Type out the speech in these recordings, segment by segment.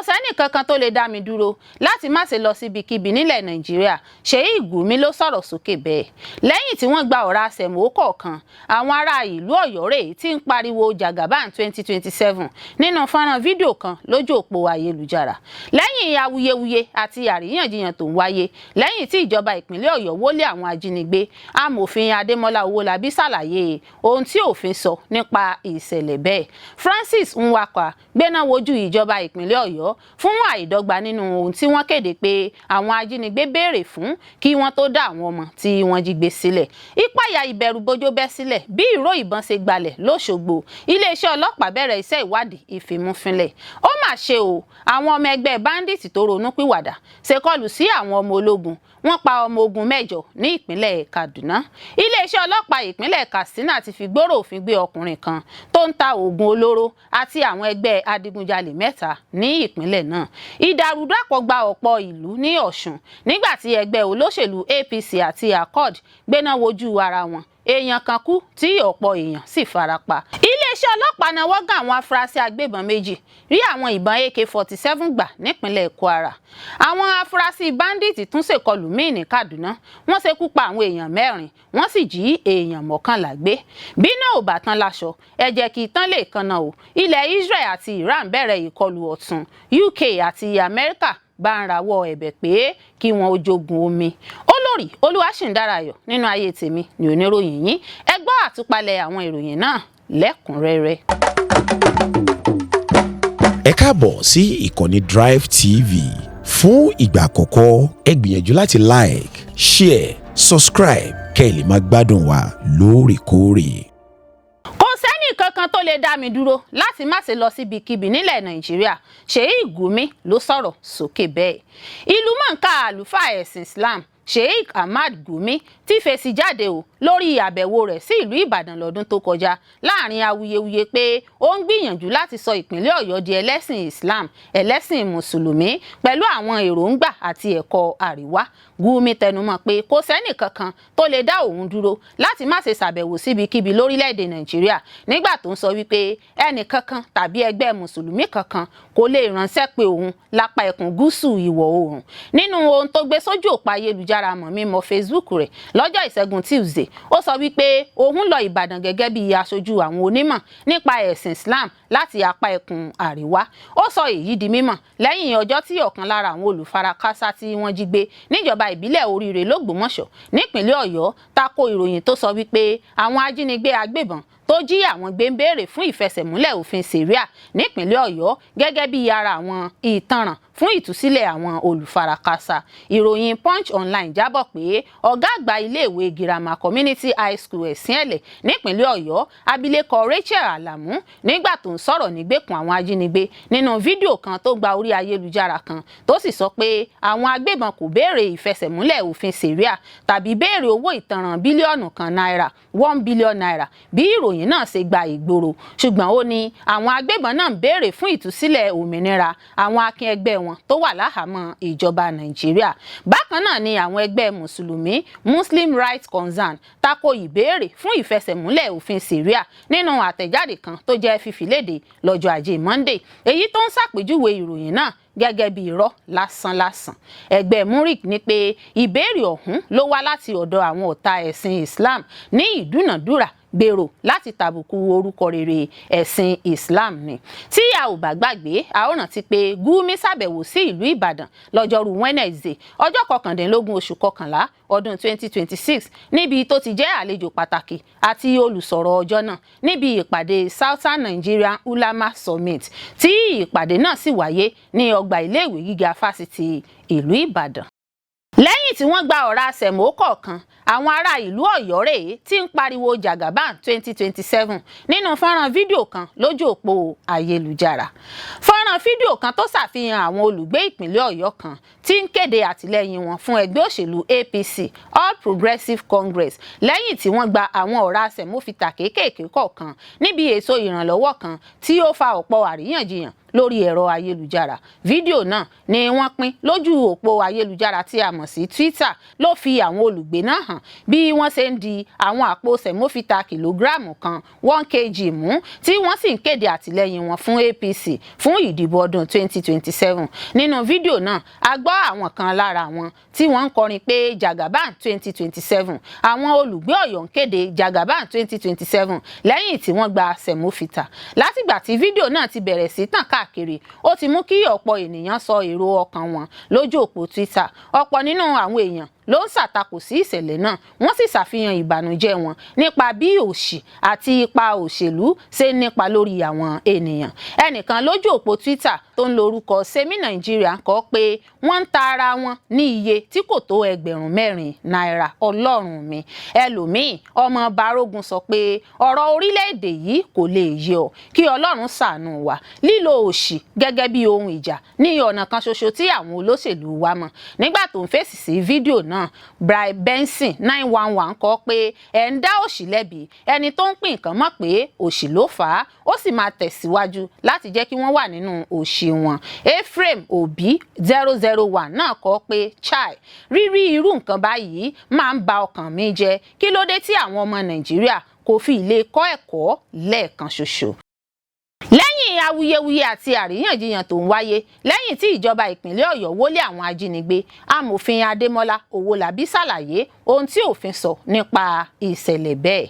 sẹ́nì kankan tó lè dá mi dúró láti má ṣe lọ síbikíbi nílẹ̀ Nàìjíríà. Sheikh Gumi ló sọ̀rọ̀ sókè bẹ́ẹ̀ lẹ́yìn tí wọ́n gba ọ̀rá sẹ̀mó kọ̀ọ̀kan àwọn ará ìlú Ọ̀yọ́ rèé tí ń pariwo Jagaban 2027 nínú fọ́nrán fídíò kan lójú òpó ayélujára. Lẹ́yìn awuyewuye àti àríyànjiyàn tó ń wáyé lẹ́yìn tí ìjọba ìpínlẹ̀ Ọ̀yọ́ wólé àwọn ajínigbé, amòfin Adémọ́lá Owólabí ṣàlàyé ohun tí òfin sọ nípa ìṣẹ̀lẹ̀ bẹ́ẹ̀. Francis Nwaka gbéná wojú ìjọba ìpínlẹ̀ Ọ̀yọ́ fún àìdọ́gba nínú ohun tí wọ́n kéde pé àwọn ajínigbé béèrè fún kí wọ́n tó dá àwọn ọmọ tí wọ́n jí gbé sílẹ̀. Ìpayà ìbẹ̀rùbojo bẹ́ sílẹ̀ bí ìró ìbọn ṣe gbalẹ̀ lóṣogbo. Iléeṣẹ́ ọlọ́pàá bẹ̀rẹ̀ iṣẹ́ ìwádìí ìfimúfínlẹ̀. Ó mà ṣe o, àwọn ọmọ ẹgbẹ́ báńdíìtì tó ronúpìwàdà ṣèkọlù sí àwọn ọmọ ológun. Wọ́n pa ọmọ ogun 8 ní ìpínlẹ̀ Kaduna. Iléeṣẹ́ ọlọ́pàá ìpínlẹ̀ Katsina ti fi gbòòrò òfin gbé ọkùnrin kan tó ń ta oògùn olóró àti àwọn ẹgbẹ́ adigunjalè 3 ní ìpínlẹ̀ náà. Ìdàrúdàpọ̀ gba ọ̀pọ̀ ìlú ní Ọ̀ṣun nígbà tí ẹgbẹ́ olóṣèlú APC àti Accord gbéná wojú ara wọn. Èèyàn kan kú tí ọ̀pọ̀ èèyàn sì farapa. Iléeṣẹ́ ọlọ́pàá náwó gan àwọn afurasí agbébọn 2 rí àwọn ìbọn AK-47 gbà nípínlẹ̀ Kwara. Àwọn afurasí báńdíìtì tún ṣèkọlù míì ní Kaduna. Wọ́n ṣekú pa àwọn èèyàn 4, wọ́n sì jí èèyàn 11 gbé. Bí náà ò bá tán láṣọ, ẹ jẹ́ kí tán lè kanna o. Ilẹ̀ Israel àti Iran bẹ̀rẹ̀ ìkọlù ọ̀tún. UK àti Amẹ́ríkà bá ń rawọ́ ẹ̀bẹ̀ pé kí wọn ó jogun omi. Olórí Olúwaṣìndárayọ̀ nínú ayé tèmi ni oníròyìn yín. Ẹ gbọ́ àtúpalẹ̀ àwọn ìròyìn náà lẹ́kùnrẹ́rẹ́. Ẹ káàbọ̀ sí ìkànnì Drive TV. Fún ìgbà àkọ́kọ́, ẹ gbìyànjú láti like, share, subscribe kẹ́ ẹ lè máa gbádùn wa lóòrèkóòrè. Kankan tó lè dá mi dúró láti má ṣe lọ síbikíbi nílẹ̀ Nàìjíríà. Sheikh Gumi ló sọ̀rọ̀ sókè bẹ́ẹ̀. Ìlú mọ̀ọ́ká àlùfáà ẹ̀sìn Islam Sheikh Ahmad Gumi ti fèsì jáde o lórí àbẹ̀wò rẹ̀ sí ìlú Ìbàdàn lọ́dún tó kọjá láàrin awuyewuye pé ó ń gbìyànjú láti sọ ìpínlẹ̀ Ọ̀yọ́ di ẹlẹ́sìn Islam, ẹlẹ́sìn Mùsùlùmí pẹ̀lú àwọn èròǹgbà àti ẹ̀kọ́ àríwá. Gumi tẹnumọ́ pé kò sẹ́nì kankan tó lè dá òun dúró láti má ṣe ṣàbẹ̀wò síbikíbi lórílẹ̀‐èdè Nàìjíríà nígbà tó ń sọ wípé ẹnì kankan tàbí ẹgbẹ́ Mùsùlùmí kankan kò lè ránṣẹ́ pé òun lápá ẹkùn gúúsù ìwọ̀ oòrùn. Nínú ohun tó gbé sójú òpó ayélujára mímọ́ Facebook rẹ̀ lọ́jọ́ Ìṣẹ́gun Tuesday, ó sọ wípé òun lọ Ìbàdàn gẹ́gẹ́ bí aṣojú àwọn onímọ̀ nípa ẹ̀sìn Islam láti apá ẹkùn àríwá. Ó sọ èyí di mímọ̀ lẹ́yìn ọjọ́ tí ọ̀kan lára àwọn olùfarakásá tí wọ́n jí gbé níjọba ìbílẹ̀ Oríire l'Ógbómọ̀ṣọ́ nípínlẹ̀ Ọ̀yọ́ tako ìròyìn tó sọ wípé àwọn ajínigbé agbébọn tó jí àwọn gbé ń béèrè fún ìfẹsẹ̀múlẹ̀ òfin Ṣẹ̀ríà nípínlẹ̀ Ọ̀yọ́ gẹ́gẹ́ bí ara àwọn ìtanràn fún ìtúsílẹ̀ àwọn olùfarakásá. Ìròyìn Punch Online jábọ̀ pé ọ̀gá àgbà iléèwé girama Community High School Ẹ̀sìnẹ̀lẹ̀ nípínlẹ̀ Ọ̀yọ́ abilékọ Rachel Alamu nígbà tó ń sọ̀rọ̀ nígbèkùn àwọn ajínigbé nínú fídíò kan tó gba orí ayélujára kan tó sì sọ pé àwọn agbébọn kò béèrè ìfẹsẹ̀múlẹ̀ òfin Ṣẹ̀ríà tàbí béèrè owó ìtanràn bílíọ̀nù kan náírà 1 billion naira bí ìròyìn náà ṣe gba ìgboro, ṣùgbọ́n ó ní àwọn agbébọn náà ń béèrè fún ìtúsílẹ̀ òmìnira àwọn akin ẹgbẹ́ wọn tó wà láhàámọ́ ìjọba Nàìjíríà. Bákan náà ni àwọn ẹgbẹ́ Mùsùlùmí Muslim Rights Concern tako ìbéèrè fún ìfẹsẹ̀múlẹ̀ òfin Ṣẹ̀ríà nínú àtẹ̀jáde kan tó jẹ́ fífiléde lọ́jọ́ Ajé Monday, èyí tó ń ṣàpèjúwe ìròyìn náà gẹ́gẹ́ bí irọ́ lásánlásán. Ẹgbẹ́ Murik ní pé ìbéèrè ọ̀hún ló wá láti ọ̀dọ̀ àwọn ọ̀tá ẹ̀sìn Islam ní ìdúnàdúrà gbèrò láti tàbùkù orúkọ rere ẹ̀sìn Islam ni. Tí a ò bá gbàgbé, a ó rántí pé Gumi ṣàbẹ̀wò sí ìlú Ìbàdàn lọ́jọ́rú Wednesday ọjọ́ 19 oṣù kọkànlá ọdún 2026 níbi tó ti jẹ́ àlejò pàtàkì àti olùsọ̀rọ̀ ọjọ́ náà níbi ìpàdé Southern Nigerian Ulama Summit tí ìpàdé náà sì wáyé ní ọgbà iléèwé gíga fásitì ìlú Ìbàdàn. Lẹ́yìn tí wọ́n gba ọ̀rá sẹ̀mó kọ̀ọ̀kan, àwọn ará ìlú Ọ̀yọ́ rèé tí ń pariwo Jagaban 2027 nínú fọ́nrán fídíò kan lójú òpó ayélujára. Fọ́nrán fídíò kan tó ṣàfihàn àwọn olùgbé ìpínlẹ̀ Ọ̀yọ́ kan tí ń kéde àtìlẹ́yìn wọn fún ẹgbẹ́ òṣèlú APC All Progressives Congress lẹ́yìn tí wọ́n gba àwọn ọ̀rá sẹ̀mófìtà kéékèèké kọ̀ọ̀kan níbi ètò ìrànlọ́wọ́ kan tí ó fa ọ̀pọ̀ àríyànjiyàn lórí ẹ̀rọ ayélujára. Fídíò náà ni wọ́n pín lójú òpó ayélujára tí a mọ̀ sí Twitter ló fi àwọn olùgbé náà hàn hàn bí wọ́n ṣe ń di àwọn àpò sẹ̀mófìtà kìlógíráàmù kan 1 kg mú tí wọ́n sì ń kéde àtìlẹ́yìn wọn fún APC fún ìdìbò ọdún 2027. Nínú fídíò náà a gbọ́ àwọn kan lára wọn tí wọ́n ń kọrin pé Jagaban 2027. Àwọn olùgbé Ọ̀yọ́ ń kéde Jagaban 2027 lẹ́yìn tí wọ́n gba sẹ̀mófìtà. Látìgbà tí fídíò náà ti bẹ̀rẹ̀ sí tàn káàkiri ó ti mú kí ọ̀pọ̀ ènìyàn sọ èrò ọkàn wọn lójú òpó Twitter. Ọ̀pọ̀ nínú àwọn èèyàn ló ń ṣàtakò sí ìṣẹ̀lẹ̀ náà wọ́n sì ṣàfihàn ìbànújẹ́ wọn nípa bí òṣì àti ipa òṣèlú ṣe ń nípa lórí àwọn ènìyàn. Ẹnìkan lójú òpó Twitter tó ń lo orúkọ Semi Nigeria kọ pé wọ́n ń ta ara wọn ní iye tí kò tó ẹgbẹ̀rún 4 náírà. Ọlọ́run mi. Ẹlòmíì ọmọ Barógun sọ pé ọ̀rọ̀ orílẹ̀-èdè yìí kò lè yé ọ kí Ọlọ́run ṣàánú wa. Lílo òṣì gẹ́gẹ́ bí ohun ìjà ní ọ̀nà kan ṣoṣo tí àwọn olóṣèlú wa mọ̀. Nígbà tó ń fèsì sí fídíò náà Brian Benson 911 kọ pé ẹ̀ ń dá òṣì lẹ́bi ẹni tó ń pín nǹkan mọ̀ pé òṣì ló fà á ó sì máa tẹ̀síwájú láti jẹ́ kí wọ́n wà nínú òṣì wọn. Ephraim Obi 001 náà kọ pé chai rírí irú nǹkan báyìí máa ń ba ọkàn mi jẹ́ kí ló dé tí àwọn ọmọ Nàìjíríà kò fi lè kọ́ ẹ̀kọ́ lẹ́ẹ̀kan ṣoṣo. Lẹ́yìn awuyewuye àti àríyànjiyàn tó ń wáyé lẹ́yìn tí ìjọba ìpínlẹ̀ Ọ̀yọ́ wólé àwọn ajínigbé, amòfin Adémọ́lá Owólabí ṣàlàyé ohun tí òfin sọ nípa ìṣẹ̀lẹ̀ bẹ́ẹ̀.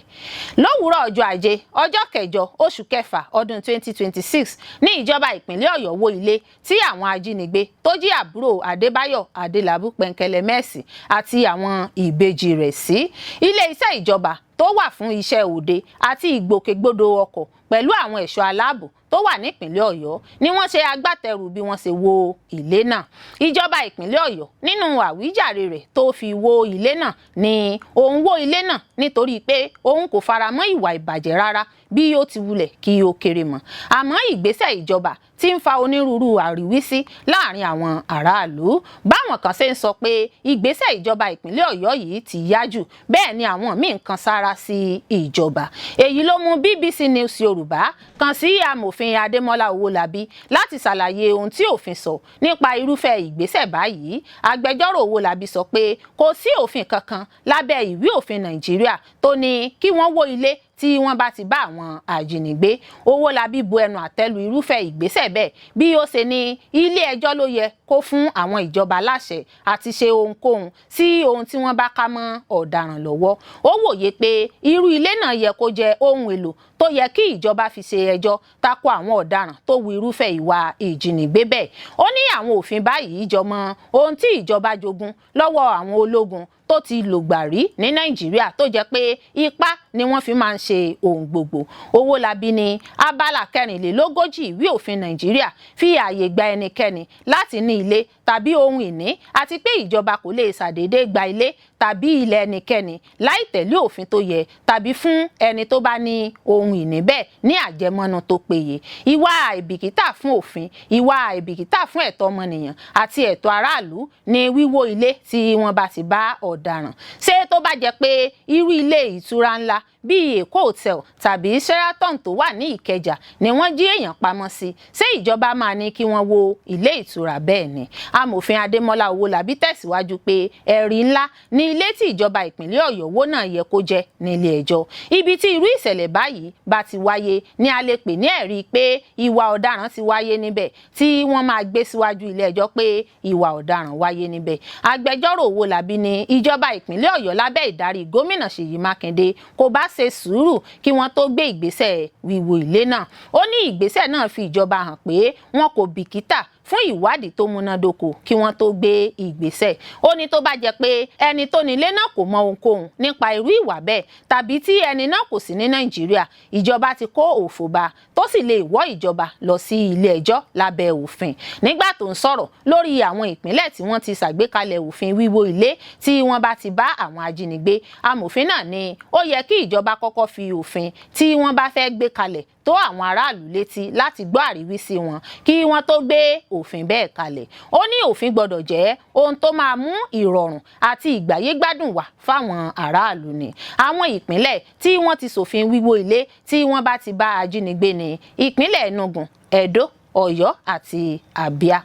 Lówùúrọ̀ ọjọ́ Ajé ọjọ́ 8 oṣù kẹfà ọdún 2026 ní ìjọba ìpínlẹ̀ Ọ̀yọ́ wó ilé tí àwọn ajínigbé tó jí àbúrò Adébáyọ̀ Adélabú Pẹ̀nkẹ́lẹ́ Mẹ́sì àti àwọn ìbejì rẹ̀ sí. Ilé iṣẹ́ ìjọba tó wà fún iṣẹ́ òde àti ìgbòkègbodò ọkọ̀ pẹ̀lú àwọn ẹ̀ṣọ́ aláàbò tó wà nípìnlẹ̀ Ọ̀yọ́ ni wọ́n ṣe agbátẹrù bí wọ́n ṣe wó ilé náà. Ìjọba ìpínlẹ̀ Ọ̀yọ́ nínú àwíjàre rẹ̀ tó fi wó ilé náà ni òun wó ilé náà nítorí pé òun kò faramọ́ ìwà ìbàjẹ́ rárá bí ó ti wulẹ̀ kí ó kéré mọ́. Àmọ́ ìgbésẹ̀ ìjọba tí ń fa onírúurú àríwísí láàrin àwọn aráàlú. Báwọn kan ṣe ń sọ pé ìgbésẹ̀ ìjọba ìpínlẹ̀ Ọ̀yọ́ yìí ti yá jù, bẹ́ẹ̀ ni àwọn míì ń kan sára sí ìjọba. Èyí ló mú BBC News Yorùbá kan sí amòfin Adémọ́lá Owólabí láti ṣàlàyé ohun tí òfin sọ nípa irúfẹ́ ìgbésẹ̀ báyìí. Agbẹjọ́rò Owólabí sọ pé kò sí òfin kankan lábẹ́ ìwé òfin Nàìjíríà tó ní kí wọ́n wó ilé tí wọ́n bá ti bá àwọn ajínigbé. Owólabí bu ẹnu àtẹ́lu irúfẹ́ ìgbésẹ̀ bẹ́ẹ̀ bí ó ṣe ní ilé ẹjọ́ ló yẹ kó fún àwọn ìjọba láṣẹ àti ṣe ohunkóhun sí ohun tí wọ́n bá ká mọ́ ọ̀daràn lọ́wọ́. Ó wòye pé irú ilé náà yẹ kó jẹ́ ohun èlò tó yẹ kí ìjọba fi ṣe ẹjọ́ tako àwọn ọ̀daràn tó wu irúfẹ́ ìwà ìjínigbé bẹ́ẹ̀. Ó ní àwọn òfin báyìí jọ mọ́ ohun tí ìjọba jogún lọ́wọ́ àwọn ológun tó ti lògbà rí ní Nàìjíríà tó jẹ́ pé ipá ni wọ́n fi máa ń ṣe ohun gbogbo. Owólabí ní abala 44 ìwé òfin Nàìjíríà fi ààyè gba ẹnikẹ́ni láti ní ilé tàbí ohun ìní àti pé ìjọba kò lè ṣàdédé gba ilé tàbí ilẹ̀ ẹnikẹ́ni láì tẹ̀lé òfin tó yẹ tàbí fún ẹni tó bá ní ohun ìní bẹ́ẹ̀ ní àjẹmọ́nú tó péye. Ìwà àìbìkítà fún òfin, ìwà àìbìkítà fún ẹ̀tọ́ ọmọnìyàn àti ẹ̀tọ́ aráàlú ni wíwó ilé tí wọ́n bá ti bá ọ̀daràn. Ṣé tó bá jẹ́ pé irú ilé ìtura ńlá bíi Èkó Hotel tàbí Sheraton tó wà ní Ìkẹjà ni wọ́n jí èèyàn pamọ́ sí, ṣé ìjọba máa ní kí wọ́n wó ilé ìtura bẹ́ẹ̀ ni? Amòfin Adémọ́lá Owólabí tẹ̀síwájú pé ẹ̀rí ńlá ní ilé tí ìjọba ìpínlẹ̀ Ọ̀yọ́ wó náà yẹ kó jẹ́ nílé ẹjọ́. Ibi tí irú ìṣẹ̀lẹ̀ báyìí bá ti wáyé ni a lè pè ní ẹ̀rí pé ìwà ọ̀daràn ti wáyé níbẹ̀ tí wọ́n máa gbé síwájú ilé ẹjọ́ pé ìwà ọ̀daràn wáyé níbẹ̀. Agbẹjọ́rò Owólabí ní ìjọba ìpínlẹ̀ Ọ̀yọ́ lábẹ́ ìdarí gómìnà Ṣèyí Mákindé kò bá ṣe sùúrù kí wọ́n tó gbé ìgbésẹ̀ wíwó ilé náà. Ó ní ìgbésẹ̀ náà fi ìjọba hàn pé wọn kò bìkítà fún ìwádìí tó múnádóko kí wọ́n tó gbé ìgbésẹ̀. Ó ní tó bá jẹ́ pé ẹni tó nílé náà kò mọ ohunkóhun nípa irú ìwà bẹ́ẹ̀ tàbí tí ẹni náà kò sí ní Nàìjíríà, ìjọba ti kó òfò bá tó sì lè wọ́ ìjọba lọ sí ilé ẹjọ́ lábẹ́ òfin. Nígbà tó ń sọ̀rọ̀ lórí àwọn ìpínlẹ̀ tí wọ́n ti ṣàgbékalẹ̀ òfin wíwó ilé tí wọ́n bá ti bá àwọn ajínigbé, amòfin náà ní ó yẹ kí ìjọba kọ́kọ́ fi òfin tí wọ́n bá fẹ́ gbé kalẹ̀ tó àwọn aráàlú létí láti gbọ́ àríwísí wọn kí wọ́n tó gbé òfin bẹ́ẹ̀ kalẹ̀. Ó ní òfin gbọ́dọ̀ jẹ́ ohun tó máa mú ìrọ̀rùn àti ìgbáyégbádùn wá fáwọn aráàlú ni. Àwọn ìpínlẹ̀ tí wọ́n ti ṣòfin wíwó ilé tí wọ́n bá ti bá ajínigbé ní ìpínlẹ̀ Enugu, Edo, Ọ̀yọ́ àti Abia.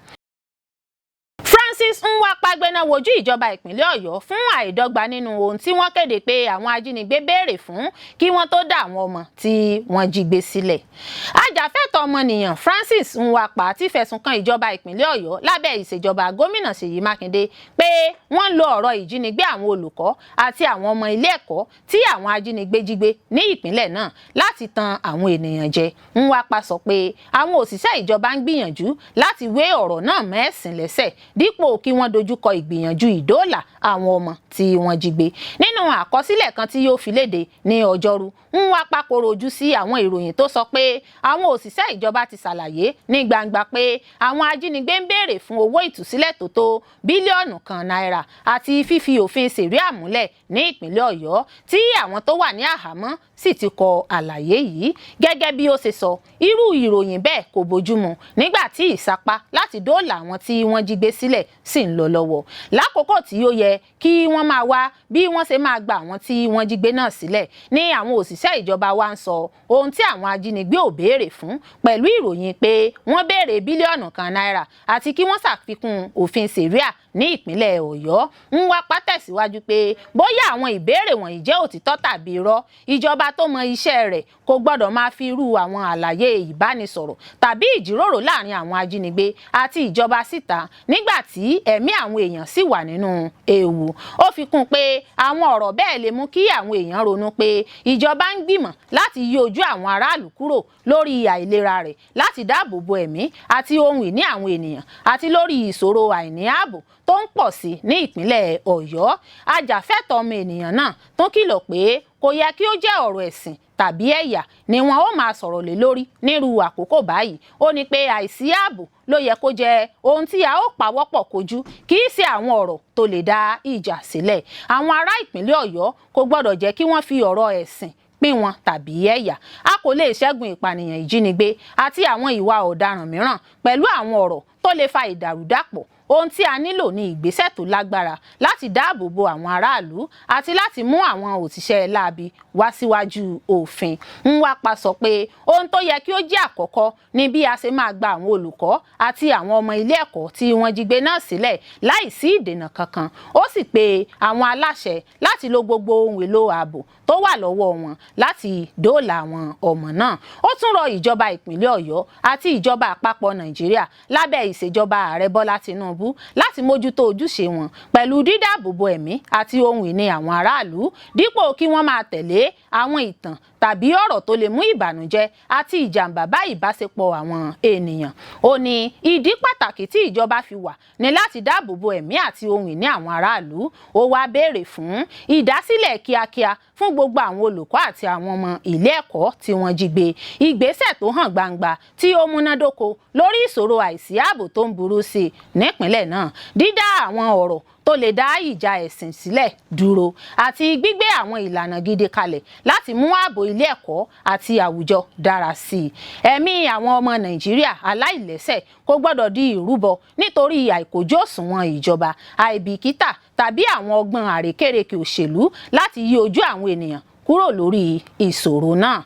Francis Nwapa wá gbéná wojú ìjọba ìpínlẹ̀ Ọ̀yọ́ fún àìdọ́gba nínú ohun tí wọ́n kéde pé àwọn ajínigbé béèrè fún kí wọ́n tó dá àwọn ọmọ tí wọ́n jí gbé sílẹ̀. Ajàfẹ́tọ̀ọ́ ọmọnìyàn Francis Nwapa ti fẹ̀sùn kan ìjọba ìpínlẹ̀ Ọ̀yọ́ lábẹ́ ìṣèjọba gómìnà Ṣèyí Mákindé pé wọ́n lo ọ̀rọ̀ ìjínigbé àwọn olùkọ́ àti àwọn ọmọ ilé ẹ̀kọ́ tí àwọn ajínigbé jí gbé ní ìpínlẹ̀ náà láti tan àwọn ènìyàn jẹ. Nwapa sọ pé àwọn òṣìṣẹ́ ìjọba ń gbìyànjú láti wé ọ̀rọ̀ náà mẹ́sìn lẹ́sẹ̀ dípò kí wọ́n dojúkọ ìgbìyànjú ìdóòlà àwọn ọmọ tí wọ́n jí gbé. Nínú àkọsílẹ̀ kan tí yóò fi léde ní Ọjọ́rú, Nwapa kọ̀rọ̀ ojú sí àwọn ìròyìn tó sọ pé àwọn òṣìṣẹ́ ìjọba ti ṣàlàyé ní gbangba pé àwọn ajínigbé ń béèrè fún owó ìtúsílẹ̀ tó tó bílíọ̀nù kan náírà àti fífi òfin ṣẹ̀ríà múlẹ̀ ní ìpínlẹ̀ Ọ̀yọ́ tí àwọn tó wà ní àhámọ́ sì ti kọ àlàyé yìí. Gẹ́gẹ́ bí ó ṣe sọ, irú ìròyìn bẹ́ẹ̀ kò bójúmu nígbà tí ìsapá láti dóòlà àwọn tí wọ́n jí gbé sílẹ̀ sì ń lọ lọ́wọ́. Lákòókò tí ó yẹ kí wọ́n máa wá bí wọ́n ṣe máa gba àwọn tí wọ́n jí gbé náà sílẹ̀ ní àwọn òṣìṣẹ́ ìjọba wa ń sọ ohun tí àwọn ajínigbé ò béèrè fún pẹ̀lú ìròyìn pé wọ́n béèrè bílíọ̀nù kan náírà àti kí wọ́n ṣàfikún òfin ṣẹ̀ríà ní ìpínlẹ̀ Ọ̀yọ́. Nwapa tẹ̀síwájú pé bóyá àwọn ìbéèrè wọ̀nyí jẹ́ òtítọ́ tàbí irọ́, ìjọba tó mọ iṣẹ́ rẹ̀ kò gbọ́dọ̀ máa fi irú àwọn àlàyé ìbánisọ̀rọ̀ tàbí ìjíròrò láàrin àwọn ajínigbé àti ìjọba síta nígbà tí ẹ̀mí àwọn èèyàn sì wà nínú ewu. Ó fi kún pé àwọn ọ̀rọ̀ bẹ́ẹ̀ lè mú kí àwọn èèyàn ronú pé ìjọba ń gbìmọ̀ láti yí ojú àwọn aráàlú kúrò lórí àìlera rẹ̀ láti dáàbò bo ẹ̀mí àti ohun ìní àwọn ènìyàn àti lórí ìṣòro àìní ààbò tó ń pọ̀ sí ní ìpínlẹ̀ Ọ̀yọ́. Ajàfẹ́tọ̀ọ́ ọmọ ènìyàn náà tó kìlọ̀ pé kò yẹ kí ó jẹ́ ọ̀rọ̀ ẹ̀sìn tàbí ẹ̀yà ni wọn ó máa sọ̀rọ̀ lé lórí nírú àkókò báyìí. Ó ní pé àìsí ààbò ló yẹ kó jẹ́ ohun tí a ó pawọ́pọ̀ kojú, kì í ṣe àwọn ọ̀rọ̀ tó lè dá ìjà sílẹ̀. Àwọn ará ìpínlẹ̀ Ọ̀yọ́ kò gbọ́dọ̀ jẹ́ kí wọ́n fi ọ̀rọ̀ ẹ̀sìn pín wọn tàbí ẹ̀yà. A kò lè ṣẹ́gun ìpànìyàn, ìjínigbé àti àwọn ìwà ọ̀daràn mìíràn pẹ̀lú àwọn ọ̀rọ̀ tó lè fa ìdàrúdàpọ̀. Ohun tí a nílò ní ìgbésẹ̀ tó lágbára láti dáàbò bo àwọn aráàlú àti láti mú àwọn òṣìṣẹ́ láabi wá síwájú òfin. Nwapa sọ pé ohun tó yẹ kí ó jẹ́ àkọ́kọ́ ni bí a ṣe máa gba àwọn olùkọ́ àti àwọn ọmọ ilé ẹ̀kọ́ tí wọ́n jí gbé náà sílẹ̀ láìsí ìdènà kankan. Ó sì pe àwọn aláṣẹ láti lo gbogbo ohun èlò ààbò tó wà lọ́wọ́ wọn láti dóòlà àwọn ọmọ náà. Ó tún rọ ìjọba ìpínlẹ̀ Ọ̀yọ́ àti ìjọba àpapọ̀ Nàìjíríà lábẹ́ ìṣèjọba Ààrẹ Bọ́lá Tinubu láti mójútó ojúṣe wọn pẹ̀lú dídáàbòbò ẹ̀mí àti ohun ìní àwọn aráàlú dípò kí wọ́n máa tẹ̀lé àwọn ìtàn tàbí ọ̀rọ̀ tó lè mú ìbànújẹ́ àti ìjàmbá bá ìbáṣepọ̀ àwọn ènìyàn. Ó ní ìdí pàtàkì tí ìjọba fi wà ní láti dáàbòbò ẹ̀mí àti ohun ìní àwọn aráàlú. Ó wá béèrè fún ìdásílẹ̀ kíákíá fún gbogbo àwọn olùkọ́ àti àwọn ọmọ ilé ẹ̀kọ́ tí wọ́n jí gbé, ìgbésẹ̀ tó hàn gbangba tí ó múnádóko lórí ìṣòro àìsí ààbò tó ń burú sí i nípínlẹ̀ náà, dídá àwọn ọ̀rọ̀ tó lè dá ìjà ẹ̀sìn sílẹ̀ dúró àti gbígbé àwọn ìlànà gidi kalẹ̀ láti mú ààbò ilé ẹ̀kọ́ àti àwùjọ dára sí i. Ẹ̀mí àwọn ọmọ Nàìjíríà aláìlẹ́sẹ̀ kò gbọ́dọ̀ di ìrúbọ nítorí àìkójú òṣùwọ̀n ìjọba, àìbìkítà tàbí àwọn ọgbọ́n àrékérekè òṣèlú láti yí ojú àwọn ènìyàn kúrò lórí ìṣòro náà.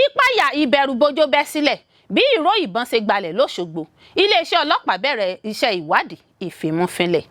Ìpayà ìbẹ̀rùbojo bẹ́ sílẹ̀ bí ìró ìbọn ṣe gbalẹ̀ l'Óṣogbo. Iléeṣẹ́ ọlọ́pàá bẹ̀rẹ̀ iṣẹ́ ìwádìí ìfimúfínlẹ̀.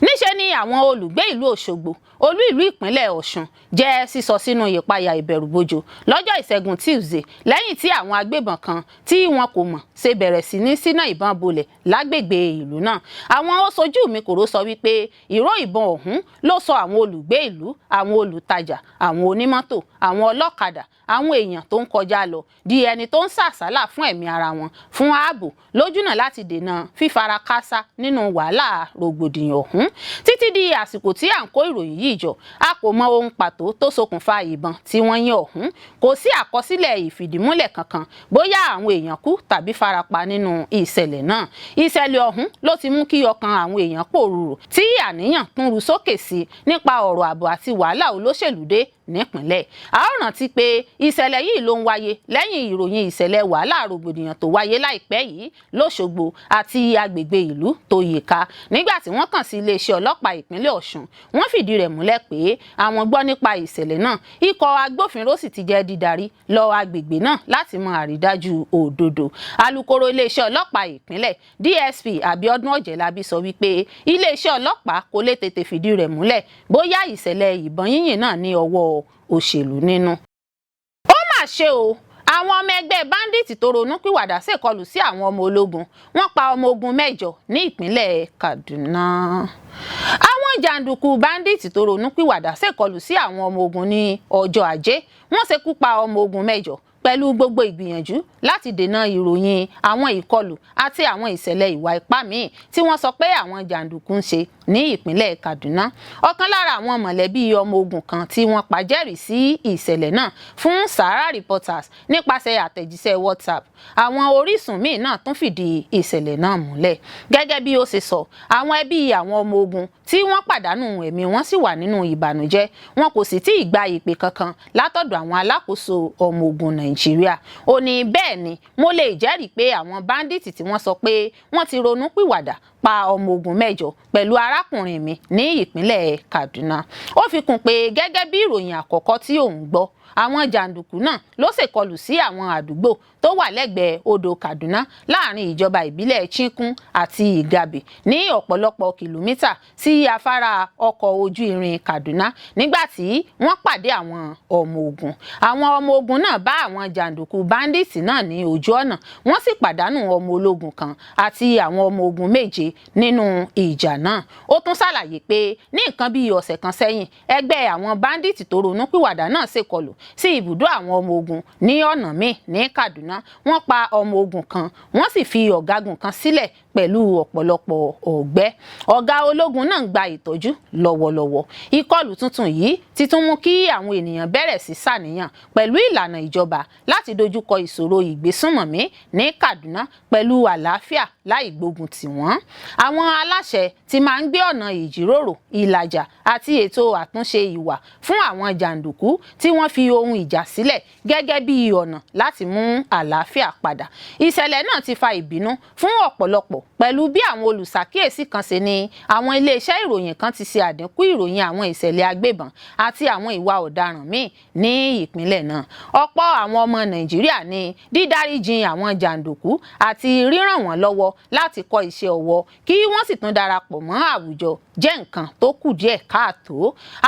Níṣe ni àwọn olùgbé ìlú Òṣogbo, olú ìlú ìpínlẹ̀ Ọ̀ṣun, jẹ́ sísọ sínú ìpayà ìbẹ̀rùbojo lọ́jọ́ Ìṣẹ́gun Tuesday lẹ́yìn tí àwọn agbébọn kan tí wọn kò mọ̀ ṣe bẹ̀rẹ̀ sí ní ṣínà ìbọn bolẹ̀ lágbègbè ìlú náà. Àwọn oṣojú mi kòró sọ wípé ìró ìbọn ọ̀hún ló sọ àwọn olùgbé ìlú, àwọn olùtajà, àwọn onímọ́tò, àwọn ọlọ́kadà, àwọn èèyàn tó ń kọjá lọ di ẹni tó ń sàsálà fún ẹ̀mí ara wọn fún ààbò lójúnà láti dènà fífara káásá nínú wàhálà rògbòdìyàn ọ̀hún. Títí di àsìkò tí à ń kó ìròyìn yìí jọ, a kò mọ ohun pàtó tó ṣokùnfà ìbọn tí wọ́n yìn ọ̀hún. Kò sí àkọsílẹ̀ ìfìdímúlẹ̀ kankan bóyá àwọn èèyàn kú tàbí farapa nínú ìṣẹ̀lẹ̀ náà. Ìṣẹ̀lẹ̀ ọ̀hún ló ti mú kí ọkàn àwọn èèyàn pòrúurú tí àníyàn tún ru sókè sí nípa ọ̀rọ̀ ààbò àti wàhálà olóṣèlú dé nípìnlẹ̀. A ó rántí pé ìṣẹ̀lẹ̀ yìí ló ń wáyé lẹ́yìn ìròyìn ìṣẹ̀lẹ̀ wàhálà rògbòdìyàn tó wáyé láìpẹ́ yìí lọ́ṣogbo àti agbègbè ìlú tó yíká. Nígbà tí wọ́n kàn sí iléeṣẹ́ ọlọ́pàá ìpínlẹ̀ Ọ̀ṣun, wọ́n fìdí rẹ̀ múlẹ̀ pé àwọn gbọ́ nípa ìṣẹ̀lẹ̀ náà. Ikọ̀ agbófinró sì ti jẹ́ dídarí lọ agbègbè náà láti mọ àrídájú òdodo. Alukoro iléeṣẹ́ ọlọ́pàá ìpínlẹ̀ DSP Abiodun Ọ̀jẹ̀lábí sọ wípé iléeṣẹ́ ọlọ́pàá kò lè tètè fìdí rẹ̀ múlẹ̀ bóyá ìṣẹ̀lẹ̀ ìbọn yínyìn náà ní ọwọ́ òṣèlú nínú. Ó mà ṣe o, àwọn ọmọ ẹgbẹ́ báńdíìtì tó ronúpìwàdà ṣèkọlù sí àwọn ọmọ ológun. Wọ́n pa ọmọ ogun 8 ní ìpínlẹ̀ Kaduna. Àwọn jàǹdùkú báńdíìtì tó ronúpìwàdà ṣèkọlù sí àwọn ọmọ ogun ní ọjọ́ Ajé. Wọ́n ṣekú pa ọmọ ogun 8 pẹ̀lú gbogbo ìgbìyànjú láti dènà ìròyìn àwọn ìkọlù àti àwọn ìṣẹ̀lẹ̀ ìwà ipá míì tí wọ́n sọ pé àwọn jàǹdùkú ń ṣe ní ìpínlẹ̀ Kaduna. Ọ̀kan lára àwọn mọ̀lẹ́bí ọmọ ogun kan tí wọ́n pa jẹ́rìí sí ìṣẹ̀lẹ̀ náà fún Sahara Reporters nípasẹ̀ àtẹ̀jíṣẹ́ WhatsApp. Àwọn orísun míì náà tún fìdí ìṣẹ̀lẹ̀ náà múlẹ̀. Gẹ́gẹ́ bí ó ṣe sọ, àwọn ẹbí àwọn ọmọ ogun tí wọ́n pàdánù ẹ̀mí wọn sì wà nínú ìbànújẹ́. Wọn kò sì tí ì gba ìpè kankan látọ̀dọ̀ àwọn alákòóso ọmọ ogun Nàìjíríà. Ó ní bẹ́ẹ̀ ni mo lè jẹ́rìí pé àwọn báńdíìtì tí wọ́n sọ pé wọ́n ti ronú pìwàdà pa ọmọ ogun 8 pẹ̀lú arákùnrin mi ní ìpínlẹ̀ Kaduna. Ó fi kún pé gẹ́gẹ́ bí ìròyìn àkọ́kọ́ tí òun gbọ́, àwọn jàǹdùkú náà ló ṣèkọlù sí àwọn àdúgbò tó wà lẹ́gbẹ̀ẹ́ odò Kaduna láàrin ìjọba ìbílẹ̀ Chinkun àti Igabi ní ọ̀pọ̀lọpọ̀ kìlómítà sí afárá ọkọ̀ ojú irin Kaduna nígbà tí wọ́n pàdé àwọn ọmọ ogun. Àwọn ọmọ ogun náà bá àwọn jàǹdùkú báńdíìtì náà ní ojú ọ̀nà. Wọ́n sì pàdánù ọmọ ológun kan àti àwọn ọmọ ogun 7 nínú ìjà náà. Ó tún ṣàlàyé pé ní nǹkan bíi ọ̀sẹ̀ kan sẹ́yìn, ẹgbẹ́ àwọn báńdíìtì tó ronúpìwàdà náà ṣèkọlù sí ibùdó àwọn ọmọ ogun ní ọ̀nà míì ní Kaduna. Wọ́n pa ọmọ ogun kan, wọ́n sì fi ọ̀gágun kan sílẹ̀ pẹ̀lú ọ̀pọ̀lọpọ̀ ọ̀gbẹ́. Ọ̀gá ológun náà ń gba ìtọ́jú lọ́wọ́lọ́wọ́. Ìkọlù tuntun yìí ti tún mú kí àwọn ènìyàn bẹ̀rẹ̀ sí ṣàníyàn pẹ̀lú ìlànà ìjọba láti dojúkọ ìṣòro ìgbésùnmọ̀mí ní Kaduna pẹ̀lú àlàáfíà láì gbógun tì wọ́n. Àwọn aláṣẹ ti máa ń gbé ọ̀nà ìjíròrò, ìlàjà àti ètò àtúnṣe ìwà fún àwọn jàǹdùkú tí wọ́n fi ohun ìjà sílẹ̀ gẹ́gẹ́ bí ọ̀nà láti mú àlàáfíà padà. Ìṣẹ̀lẹ̀ náà ti fa ìbínú fún ọ̀pọ̀lọpọ̀ pẹ̀lú bí àwọn olùṣàkíyèsí kan ṣe ní àwọn iléeṣẹ́ ìròyìn kan ti ṣe àdínkù ìròyìn àwọn ìṣẹ̀lẹ̀ agbébọn àti àwọn ìwà ọ̀daràn míì ní ìpínlẹ̀ náà. Ọ̀pọ̀ àwọn ọmọ Nàìjíríà ní dídáríjìn àwọn jàǹdùkú àti ríràn wọ́n lọ́wọ́ láti kọ́ iṣẹ́ ọwọ́ kí wọ́n sì tún darapọ̀ mọ́ àwùjọ jẹ́ nǹkan tó kù díẹ̀ káàtó.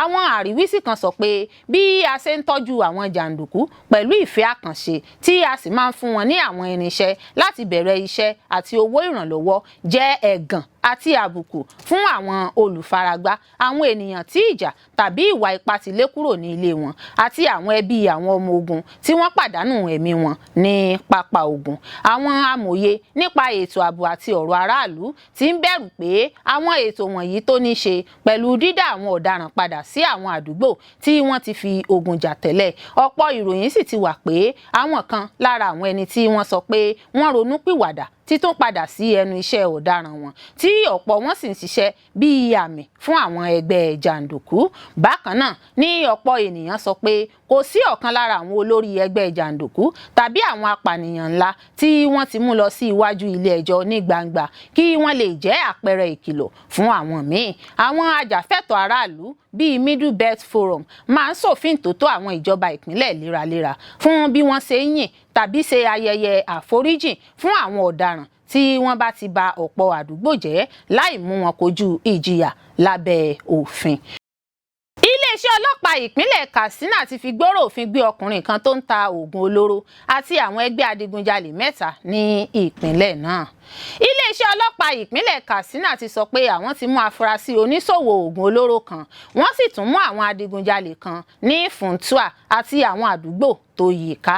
Àwọn àríwísí kan sọ pé bí a ṣe ń tọ́jú àwọn jàǹdùkú pẹ̀lú ìfẹ́ àkànṣe tí a sì máa ń fún wọn ní àwọn irinṣẹ́ láti bẹ̀rẹ̀ iṣẹ́ àti owó ìrànlọ́wọ́ jẹ́ ẹ̀gàn àti àbùkù fún àwọn olùfaragbá, àwọn ènìyàn tí ìjà tàbí ìwà ipá ti lé kúrò ní ilé wọn àti àwọn ẹbí àwọn ọmọ ogun tí wọ́n pàdánù ẹ̀mí wọn ní pápá ogun. Àwọn amòye nípa ètò ààbò àti ọ̀rọ̀ aráàlú ti ń bẹ̀rù pé àwọn ètò wọ̀nyí tó ní ṣe pẹ̀lú dídá àwọn ọ̀daràn padà sí àwọn àdúgbò tí wọ́n ti fi ogun jà tẹ́lẹ̀. Ọ̀pọ̀ ìròyìn sì ti wà pé àwọn kan lára àwọn ẹni tí wọ́n sọ pé wọ́n ronú pìwàdà títún padà sí ẹnu iṣẹ́ ọ̀daràn wọn tí ọ̀pọ̀ wọn sì ń ṣiṣẹ́ bíi àmì fún àwọn ẹgbẹ́ jàǹdùkú. Bákan náà ní ọ̀pọ̀ ènìyàn sọ pé kò sí ọ̀kan lára àwọn olórí ẹgbẹ́ jàǹdùkú tàbí àwọn apànìyàn ńlá tí wọ́n ti mú lọ sí iwájú ilé ẹjọ́ ní gbangba kí wọ́n lè jẹ́ àpẹẹrẹ ìkìlọ̀ fún àwọn míì. Àwọn ajàfẹ́tọ̀ọ́ aráàlú bíi Middle Belt Forum máa ń ṣòfin tótó àwọn ìjọba ìpínlẹ̀ léraléra fún bí wọ́n ṣe ń yìn tàbí ṣe ayẹyẹ àforíjìn fún àwọn ọ̀daràn tí wọ́n bá ti ba ọ̀pọ̀ àdúgbò jẹ́ láì mú wọn kojú ìjìyà lábẹ́ òfin. Iléeṣẹ́ ọlọ́pàá ìpínlẹ̀ Katsina ti fi gbòòrò òfin gbé ọkùnrin kan tó ń ta oògùn olóró àti àwọn ẹgbẹ́ adigunjalè 3 ní ìpínlẹ̀ náà. Iléeṣẹ́ ọlọ́pàá ìpínlẹ̀ Katsina ti sọ pé àwọn ti mú afurasí oníṣòwò oògùn olóró kan, wọ́n sì tún mú àwọn adigunjalè kan ní Funtua àti àwọn àdúgbò tó yíká.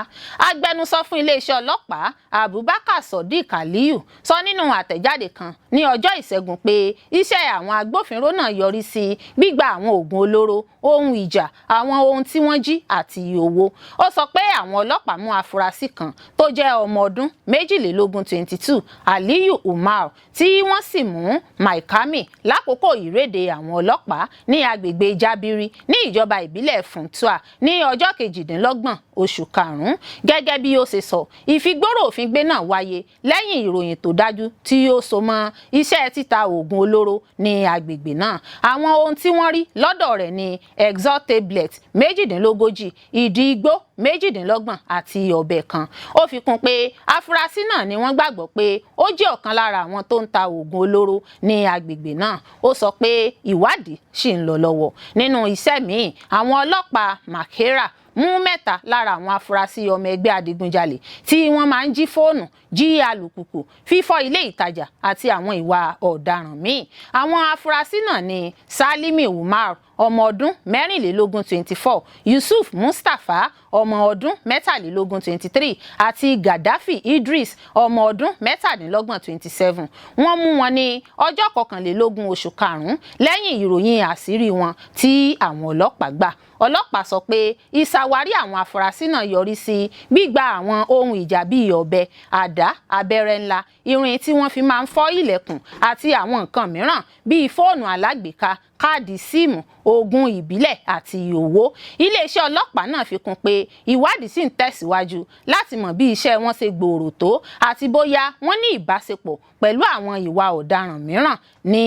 Agbẹnusọ fún iléeṣẹ́ ọlọ́pàá Abubakar Sodiq Aliyu sọ nínú àtẹ̀jáde kan ní ọjọ́ Ìṣẹ́gun pé iṣẹ́ àwọn agbófinró náà yọrí sí gbígba àwọn oògùn olóró, ohun ìjà, àwọn ohun tí wọ́n jí àti owó. Ó sọ pé àwọn ọlọ́pàá mú afurasí kan tó jẹ́ ọmọ ọdún 22 Aliyu Umar tí wọ́n sì mú Maikami lákòókò ìréde àwọn ọlọ́pàá ní agbègbè Jabiri ní ìjọba ìbílẹ̀ Funtua ní ọjọ́ 28 oṣù karùn-ún. Gẹ́gẹ́ bí ó ṣe sọ, ìfigbóró òfin gbé náà wáyé lẹ́yìn ìròyìn tó dájú tí ó so mọ́ iṣẹ́ títa oògùn olóró ní agbègbè náà. Àwọn ohun tí wọ́n rí lọ́dọ̀ rẹ̀ ní Exalt tablet 38, ìdí igbó 28 àti ọ̀bẹ kan. Ó fi kún pé afurasí náà ni wọ́n gbàgbọ́ pé ó jẹ́ ọ̀kan lára àwọn tó ń ta oògùn olóró ní agbègbè náà. Ó sọ pé ìwádìí ṣì ń lọ lọ́wọ́. Nínú iṣẹ́ míì, àwọn ọlọ́pàá Makera mú 3 lára àwọn afurasí ọmọ ẹgbẹ́ adigunjalè tí wọ́n máa ń jí fóònù, jí alùpùpù, fífọ́ ilé ìtajà àti àwọn ìwà ọ̀daràn míì. Àwọn afurasí náà ni Salimi Umar, ọmọ ọdún 24, Yusuf Mustapha, ọmọ ọdún 23, 23 àti Gaddafi Idris, ọmọ ọdún 27, 27. Wọ́n mú wọn ní ọjọ́ 21 oṣù karùn-ún lẹ́yìn ìròyìn àṣírí wọn tí àwọn ọlọ́pàá gbà. Ọlọ́pàá sọ pé ìṣàwárí àwọn afurasí náà yọrí sí gbígba àwọn ohun ìjà bíi ọ̀bẹ, àdá, abẹ́rẹ́ ńlá, irin tí wọ́n fi máa ń fọ́ ilẹ̀kùn àti àwọn nǹkan mìíràn bíi fóònù alágbèéká, káàdì síìmù, oògùn ìbílẹ̀ àti owó. Iléeṣẹ́ ọlọ́pàá náà fi kún pé ìwádìí sì ń tẹ̀síwájú láti mọ̀ bí iṣẹ́ wọn ṣe gbòòrò tó àti bóyá wọ́n ní ìbáṣepọ̀ pẹ̀lú àwọn ìwà ọ̀daràn mìíràn ní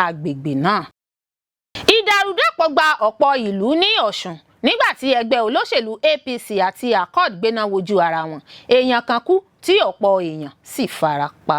agbègbè náà. Ìdàrúdàpọ̀ gba ọ̀pọ̀ ìlú ní Ọ̀ṣun nígbà tí ẹgbẹ́ olóṣèlú APC àti Accord gbéná wojú ara wọn. Èèyàn kan kú tí ọ̀pọ̀ èèyàn sì fara pa.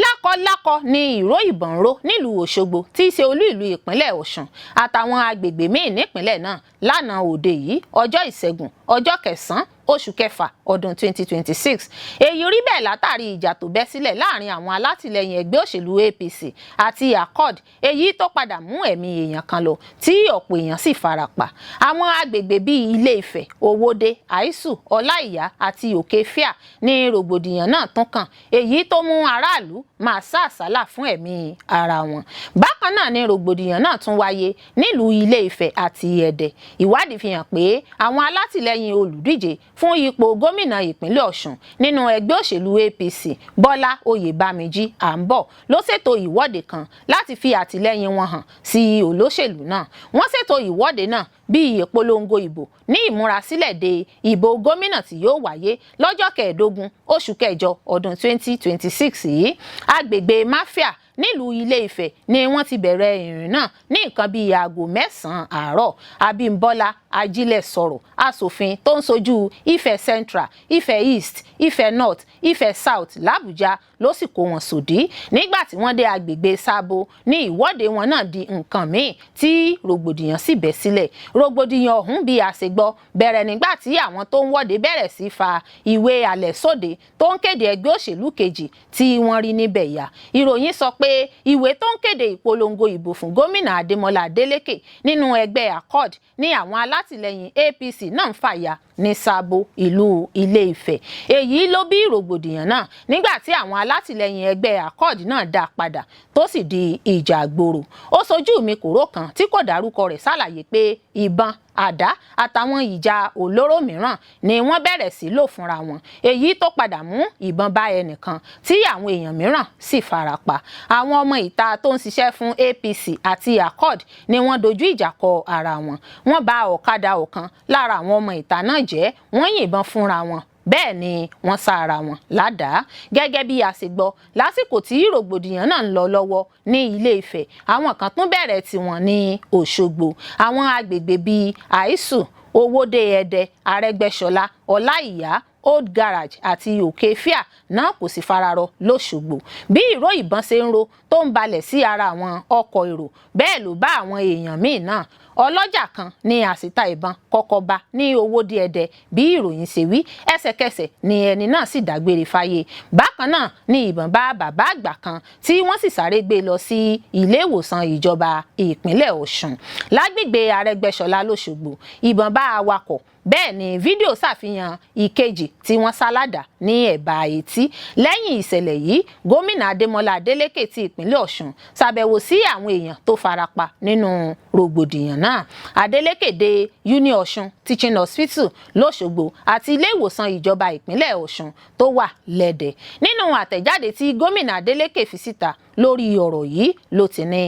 Lákọlákọ ni ìró ìbọn ró nílùú Òṣogbo tí í ṣe olú ìlú ìpínlẹ̀ Ọ̀ṣun àtàwọn agbègbè míì nípínlẹ̀ náà lánàá òde yìí ọjọ́ Ìṣẹ́gun ọjọ́ 9 oṣù kẹfà ọdún 2026. Èyí rí bẹ́ẹ̀ látàrí ìjà tó bẹ́ sílẹ̀ láàrin àwọn alátìlẹyìn ẹgbẹ́ òṣèlú APC àti Accord, èyí tó padà mú ẹ̀mí èèyàn kan lọ tí ọ̀pọ̀ èèyàn sì fara pa. Àwọn agbègbè bíi Ilé-Ifẹ̀, Owódé, Àìsù, Ọláìyá àti Òkè-Fíà ní rògbòdìyàn náà tún kàn, èyí tó mú aráàlú máa sá àsálà fún ẹ̀mí ara wọn. Bákan náà ni rògbòdìyàn náà tún wáyé nílùú Ilé-Ifẹ̀ àti Ẹdẹ. Ìwádìí fi hàn pé àwọn alátìlẹyìn olùdíje fún ipò gómìnà ìpínlẹ̀ Ọ̀ṣun nínú ẹgbẹ́ òṣèlú APC Bọ́lá Oyèbámíjí Àǹbọ̀ ló ṣètò ìwọ́de kan láti fi àtìlẹyìn wọn hàn sí olóṣèlú náà. Wọ́n ṣètò ìwọ́de náà bíi ìpolongo ìbò ní ìmúrasílẹ̀ de ìbò gómìnà tí yóò wáyé lọ́jọ́ 15 oṣù kẹjọ ọdún 2026 yìí. Agbègbè Máfíà nílùú Ilé-Ifẹ̀ ni wọ́n ti bẹ̀rẹ̀ ìrìn náà ní nǹkan bíi aago 9 àárọ̀. Abímbọ́lá Ajílẹ̀ sọ̀rọ̀, aṣòfin tó ń sojú Ifẹ̀ Central, Ifẹ̀ East, Ifẹ̀ North, Ifẹ̀ South l'Àbújá ló sì kó wọn sòdí. Nígbà tí wọ́n dé agbègbè Sábó ní ìwọ́de wọn náà di nǹkan míì tí rògbòdìyàn sì bẹ́ sílẹ̀. Rògbòdìyàn ọ̀hún bí a ṣe gbọ́ bẹ̀rẹ̀ nígbà tí àwọn tó ń wọ́de bẹ̀rẹ̀ sí fa ìwé alẹ̀ sóde tó ń kéde ẹgbẹ́ òṣèlú kejì tí wọ́n rí níbẹ̀ yá. Ìròyìn sọ pé ìwé tó ń kéde ìpolongo ìbò fún gómìnà Adémọ́lá Adélékè nínú ẹgbẹ́ Accord ní àwọn alátìlẹyìn APC náà ń fàya ní Sábó ìlú Ilé-Ifẹ̀. Èyí ló bí rògbòdìyàn náà nígbà tí àwọn alátìlẹyìn ẹgbẹ́ Accord náà dá padà tó sì di ìjà àgbòrò. Ó sojú mi kòró kan tí kò dárúkọ rẹ̀ ṣàlàyé pé ìbọn, àdá àtàwọn ìjà olóró mìíràn ni wọ́n bẹ̀rẹ̀ sí lò fúnra wọn, èyí tó padà mú ìbọn bá ẹnìkan tí àwọn èèyàn mìíràn sì fara pa. Àwọn ọmọ ìta tó ń ṣiṣẹ́ fún APC àti Accord ni wọ́n dojú ìjà kọ ara wọn. Wọ́n bà ọ̀kadà ọ̀kan lára àwọn ọmọ ìta náà jẹ́, wọ́n yìnbọn fúnra wọn, bẹ́ẹ̀ ni wọ́n sá ara wọn ládàá. Gẹ́gẹ́ bí a ṣe gbọ́, lásìkò tí rògbòdìyàn náà ń lọ lọ́wọ́ ní Ilé-Ifẹ̀, àwọn kan tún bẹ̀rẹ̀ tiwọn ní Òṣogbo. Àwọn agbègbè bíi Àìsù, Owódé, Ẹdẹ, Arẹ́gbẹ́ṣọlá, Ọláìyá, Old Garage àti Òkè-Fíà náà kò sì fararọ lóṣogbo. Bí ìró ìbọn ṣe ń ro tó ń balẹ̀ sí ara àwọn ọkọ̀ èrò, bẹ́ẹ̀ ló bá àwọn èèyàn míì náà. Ọlọ́jà kan ní àsìta ìbọn kọ́kọ́ bá ní Owódé, Ẹdẹ bí ìròyìn ṣe wí, ẹsẹ̀kẹsẹ̀ ni ẹni náà sì dágbére fáyé. Bákan náà ni ìbọn bá bàbá àgbà kan tí wọ́n sì sáré gbé lọ sí ilé ìwòsàn ìjọba ìpínlẹ̀ Ọ̀ṣun. Lágbègbè Arẹ́gbẹ́ṣọlá lóṣogbo, ìbọn bá awakọ̀ bẹ́ẹ̀ ni fídíò ṣàfihàn ìkejì tí wọ́n sálàdà ní ẹ̀bá etí. Lẹ́yìn ìṣẹ̀lẹ̀ yìí, gómìnà Adémọ́lá Adélékè ti ìpínlẹ̀ Ọ̀ṣun ṣàbẹ̀wò sí àwọn èèyàn tó farapa nínú rògbòdìyàn náà. Adélékè dé Uni Ọ̀ṣun Teaching Hospital l'Óṣogbo àti ilé ìwòsàn ìjọba ìpínlẹ̀ Ọ̀ṣun tó wà lẹ́dẹ̀. Nínú àtẹ̀jáde tí gómìnà Adélékè fi síta lórí ọ̀rọ̀ yìí ló ti ní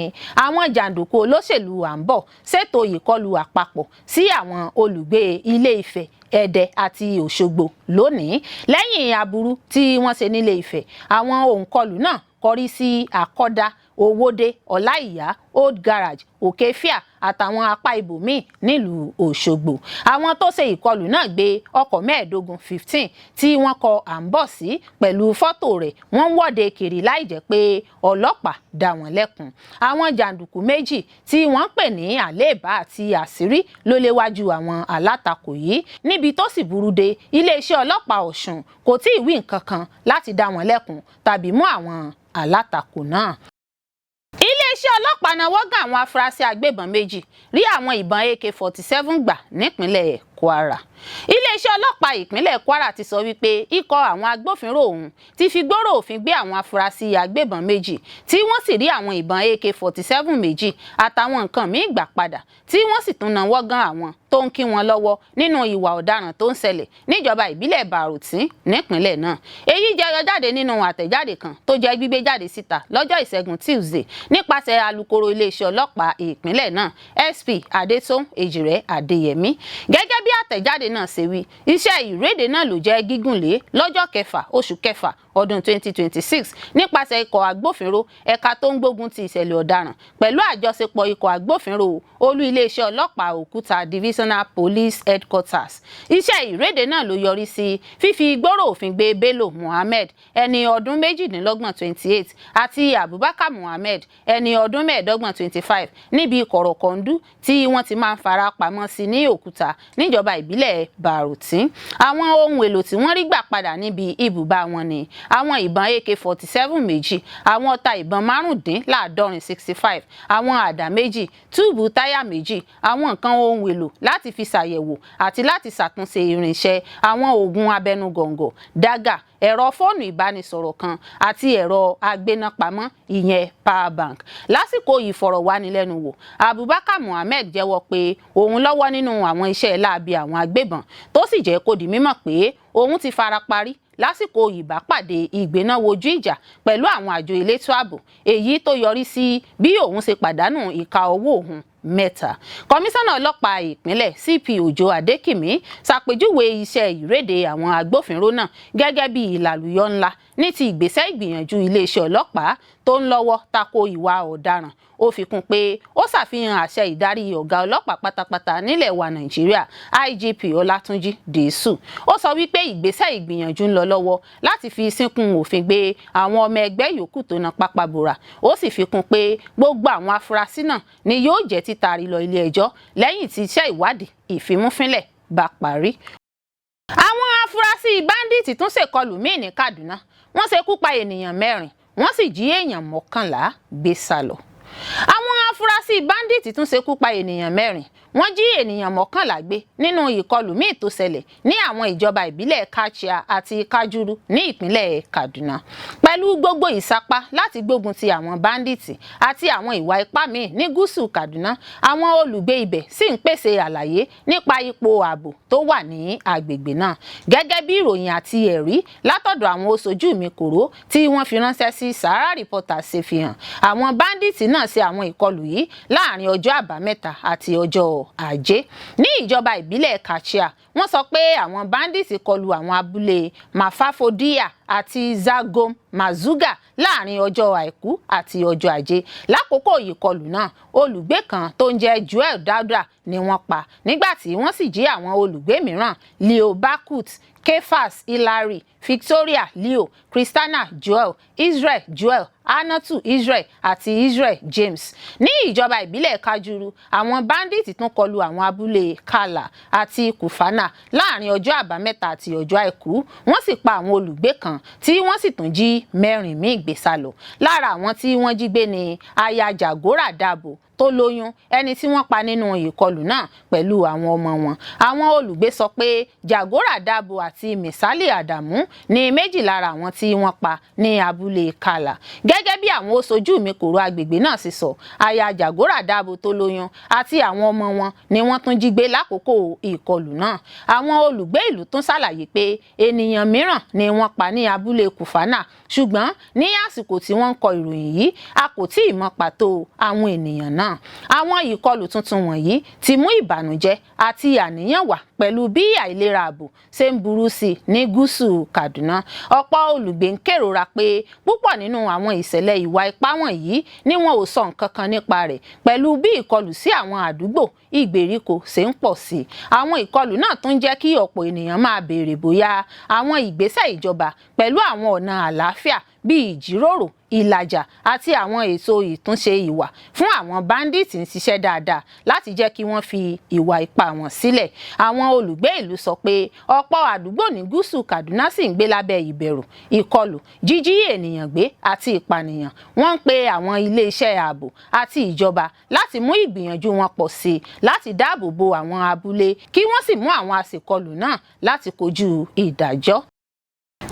àwọn jàǹdùkú olóṣèlú à ń bọ̀ ṣètò ìkọlù àpapọ̀ sí àwọn olùgbé Ilé Ifẹ̀, Ẹdẹ àti Òṣogbo lónìí. Lẹ́yìn aburú tí wọ́n ṣe nílé Ifẹ̀, àwọn òǹkọlù náà kọrí sí Àkọ́dá, Owódé, Ọláìyá, Old Garage, Òkèfíà àtàwọn apá ibòmíì nílùú Òṣogbo. Àwọn tó ṣe ìkọlù náà gbé ọkọ̀ 15 tí wọ́n kọ à ń bọ̀ sí pẹ̀lú fọ́tò rẹ̀. Wọ́n wọ́de kiri láì jẹ́ pé ọlọ́pàá dá wọn lẹ́kun. Àwọn jàǹdùkú méjì tí wọ́n pè ní Àléébá àti Àṣírí ló léwájú àwọn alátakò yìí. Níbi tó sì burú dé, iléeṣẹ́ ọlọ́pàá Ọ̀ṣun kò tí ì wí nǹkan kan láti dá wọn lẹ́kun tàbí mú àwọn alátakò náà. Iléeṣẹ́ ọlọ́pàá náwó gan àwọn afurasí agbébọn méjì rí àwọn ìbọn AK-47 gbà nípínlẹ̀ Kwara. Iléeṣẹ́ ọlọ́pàá ìpínlẹ̀ Kwara ti sọ wípé ikọ̀ àwọn agbófinró ọ̀hún ti fi gbòòrò òfin gbé àwọn afurasí agbébọn méjì tí wọ́n sì rí àwọn ìbọn AK-47 méjì àtàwọn nǹkan míì gbà padà, tí wọ́n sì tún náwó gan àwọn tó ń kí wọn lọ́wọ́ nínú ìwà ọ̀daràn tó ń ṣẹlẹ̀ níjọba ìbílẹ̀ Bàrùtí nípínlẹ̀ náà. Èyí jẹyọ jáde nínú àtẹ̀jáde kan tó jẹ́ gbígbé jáde síta lọ́jọ́ Ìṣẹ́gun Tuesday nípasẹ̀ alukoro iléeṣẹ́ ọlọ́pàá ìpínlẹ̀ náà SP Adétòun Èjìrẹ́ Adéyẹmí. Gẹ́gẹ́ bí àtẹ̀jáde náà ṣe wí, iṣẹ́ ìréde náà ló jẹ́ gígùnlé lọ́jọ́ kẹfà oṣù kẹfà ọdún 2026 nípasẹ̀ ikọ̀ agbófinró ẹ̀ka tó ń gbógun ti ìṣẹ̀lẹ̀ ọ̀daràn pẹ̀lú àjọṣepọ̀ ikọ̀ agbófinró olú iléeṣẹ́ ọlọ́pàá Òkúta Divisional Police Headquarters. Iṣẹ́ ìréde náà ló yọrí sí fífi gbòòrò òfin gbé Bello Muhammed ẹni ọdún 28 àti Abubakar Muhammed ẹni ọdún 25 níbi kọ̀rọ̀kọ̀ndú tí wọ́n ti máa ń fara pamọ́ sí ní Òkúta níjọba ìbílẹ̀ Bàrùtí. Àwọn ohun èlò tí wọ́n rí gbà padà níbi ibùba wọn ni àwọn ìbọn AK-47 méjì, àwọn ọta ìbọn 65, àwọn àdá méjì, túùbù táyà méjì, àwọn nǹkan ohun èlò láti fi ṣàyẹ̀wò àti láti ṣàtúnṣe irinṣẹ́, àwọn oògùn abẹnugọ̀ngọ̀, dágà, ẹ̀rọ fóònù ìbánisọ̀rọ̀ kan àti ẹ̀rọ agbénápamọ́ ìyẹn power bank. Lásìkò ìfọ̀rọ̀wánilẹ́nuwò, Abubakar Muhammed jẹ́wọ́ pé òun lọ́wọ́ nínú àwọn iṣẹ́ láabi àwọn agbébọn tó sì jẹ́ kó di mímọ̀ pé òun ti fara parí lásìkò ìbápàdé ìgbénáwojú ìjà pẹ̀lú àwọn àjọ elétò ààbò, èyí tó yọrí sí bí òun ṣe pàdánù ìka owó òun mẹ́ta. Kọmíṣánná ọlọ́pàá ìpínlẹ̀ CP Òjó Adékìmí ṣàpèjúwe iṣẹ́ ìréde àwọn agbófinró náà gẹ́gẹ́ bí ìlàlúyọ ńlá ní ti ìgbésẹ̀ ìgbìyànjú iléeṣẹ́ ọlọ́pàá tó ń lọ́wọ́ tako ìwà ọ̀daràn. Ó fi kún pé ó ṣàfihàn àṣẹ ìdarí ọ̀gá ọlọ́pàá pátápátá nílẹ̀ wa Nàìjíríà IGP Ọlátúnjí Dèésù. Ó sọ wípé ìgbésẹ̀ ìgbìyànjú ń lọ lọ́wọ́ láti fi sínkún òfin gbé àwọn ọmọ ẹgbẹ́ yòókù tó na pápá bora. Ó sì fi kún pé gbogbo àwọn afurasí náà ni yóò jẹ́ títàrí lọ ilé ẹjọ́ lẹ́yìn tí iṣẹ́ ìwádìí ìfimúfínlẹ̀ bá parí. Àwọn afurasí báńdíìtì tún ṣèkọlù míì ní Kaduna. Wọ́n ṣekú pa ènìyàn 4, wọ́n sì jí èèyàn 11 gbé sálọ. Àwọn afurasí báńdíìtì tún ṣekú pa ènìyàn 4, wọ́n jí ènìyàn 11 gbé nínú ìkọlù míì tó ṣẹlẹ̀ ní àwọn ìjọba ìbílẹ̀ Kachia àti Kajuru ní ìpínlẹ̀ Kaduna. Pẹ̀lú gbogbo ìsapá láti gbógun ti àwọn báńdíìtì àti àwọn ìwà ipá míì ní gúúsù Kaduna, àwọn olùgbé ibẹ̀ sì ń pèsè àlàyé nípa ipò ààbò tó wà ní agbègbè náà. Gẹ́gẹ́ bí ìròyìn àti ẹ̀rí látọ̀dọ̀ àwọn oṣojú mi kòró tí wọ́n fi ránṣẹ́ sí Sahara Reporters ṣe fi hàn, àwọn báńdíìtì náà ṣe àwọn ìkọlù yìí láàrin ọjọ́ àbámẹ́ta àti ọjọ́ Ajé. Ní ìjọba ìbílẹ̀ Kachia, wọ́n sọ pé àwọn báńdíìtì kọlù àwọn abúlé Mafafodiya àti Zagom Mazuga láàrin ọjọ́ Àìkú àti ọjọ́ Ajé. Lákòókò ìkọlù náà, olùgbé kan tó ń jẹ́ Joel Dauda ni wọ́n pa, nígbà tí wọ́n sì jí àwọn olùgbé mìíràn Leo Bakut, Kefas Hilary, Victoria Leo, Christiana Joel, Israel Joel, Anatu Israel àti Israel James. Ní ìjọba ìbílẹ̀ Kajuru, àwọn báńdíìtì tún kọlù àwọn abúlé Kala àti Kufana láàrin ọjọ́ àbámẹ́ta àti ọjọ́ Àìkú. Wọ́n sì pa àwọn olùgbé kan tí wọ́n sì tún jí 4 míì gbé sálọ. Lára àwọn tí wọ́n jí gbé ni aya Jagora Dabo tó lóyún ẹni tí wọ́n pa nínú ìkọlù náà pẹ̀lú àwọn ọmọ wọn. Àwọn olùgbé sọ pé Jagora Dabo àti Misali Adamu ni méjì lára àwọn tí wọ́n pa ní abúlé Kala. Gẹ́gẹ́ bí àwọn oṣojú mi kòrò agbègbè náà sì sọ, aya Jagora Dabo tó lóyún àti àwọn ọmọ wọn ni wọ́n tún jí gbé lákòókò ìkọlù náà. Àwọn olùgbé ìlú tún ṣàlàyé pé ènìyàn mìíràn ni wọ́n pa ní abúlé Kufana, ṣùgbọ́n ní àsìkò tí wọ́n ń kọ ìròyìn yìí a kò tí ì mọ pàtó àwọn ènìyàn náà. Àwọn ìkọlù tuntun wọ̀nyí ti mú ìbànújẹ́ àti àníyàn wá pẹ̀lú bí àìlera ààbò ṣe ń burú sí ní gúúsù Kaduna. Ọ̀pọ̀ olùgbé ń kérora pé púpọ̀ nínú àwọn ìṣẹ̀lẹ̀ ìwà ipá wọ̀nyí ni wọn ò sọ nǹkan kan nípa rẹ̀ pẹ̀lú bí ìkọlù sí àwọn àdúgbò ìgbèríko ṣe ń pọ̀ sí. Àwọn ìkọlù náà tún jẹ́ kí ọ̀pọ̀ ènìyàn máa béèrè bóyá àwọn ìgbésẹ̀ ìjọba pẹ̀lú àwọn ọ̀nà àlàáfíà bíi ìjíròrò, ìlàjà àti àwọn ètò ìtúnṣe ìwà fún àwọn bandits ń ṣiṣẹ́ dáadáa láti jẹ́ kí wọ́n fi ìwà ipá wọn sílẹ̀. Àwọn olùgbé ìlú sọ pé ọ̀pọ̀ àdúgbò ní gúúsù Kaduna sì ń gbé lábẹ́ ìbẹ̀rù, ìkọlù, jíjí ènìyàn gbé àti ìpànìyàn. Wọ́n ń pe àwọn ilé-iṣẹ́ ààbò àti ìjọba láti mú ìgbìyànjú wọn pọ̀ sí i láti dáàbò bo àwọn abúlé kí wọ́n sì mú àwọn aṣèkọlù náà láti kojú ìdájọ́.